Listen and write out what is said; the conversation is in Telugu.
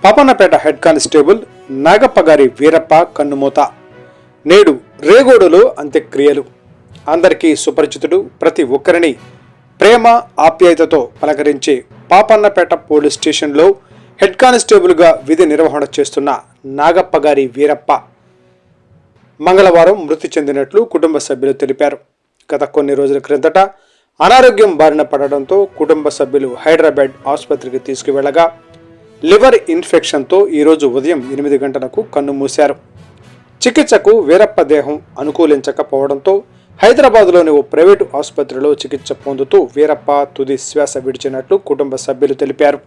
పాపన్నపేట హెడ్ కానిస్టేబుల్ నాగప్పగారి వీరప్ప కన్నుమూత. నేడు రేగోడులో అంత్యక్రియలు. అందరికీ సుపరిచితుడు, ప్రతి ఒక్కరిని ప్రేమ ఆప్యాయతతో పలకరించే పాపన్నపేట పోలీస్ స్టేషన్లో హెడ్ కానిస్టేబుల్గా విధి నిర్వహణ చేస్తున్న నాగప్పగారి వీరప్ప మంగళవారం మృతి చెందినట్లు కుటుంబ సభ్యులు తెలిపారు. గత కొన్ని రోజుల క్రిందట అనారోగ్యం బారిన పడడంతో కుటుంబ సభ్యులు హైదరాబాద్ ఆసుపత్రికి తీసుకువెళ్లగా లివర్ ఇన్ఫెక్షన్తో ఈరోజు ఉదయం 8 గంటలకు కన్నుమూశారు. చికిత్సకు వీరప్ప దేహం అనుకూలించకపోవడంతో హైదరాబాద్లోని ఓ ప్రైవేటు ఆసుపత్రిలో చికిత్స పొందుతూ వీరప్ప తుది శ్వాస విడిచినట్లు కుటుంబ సభ్యులు తెలిపారు.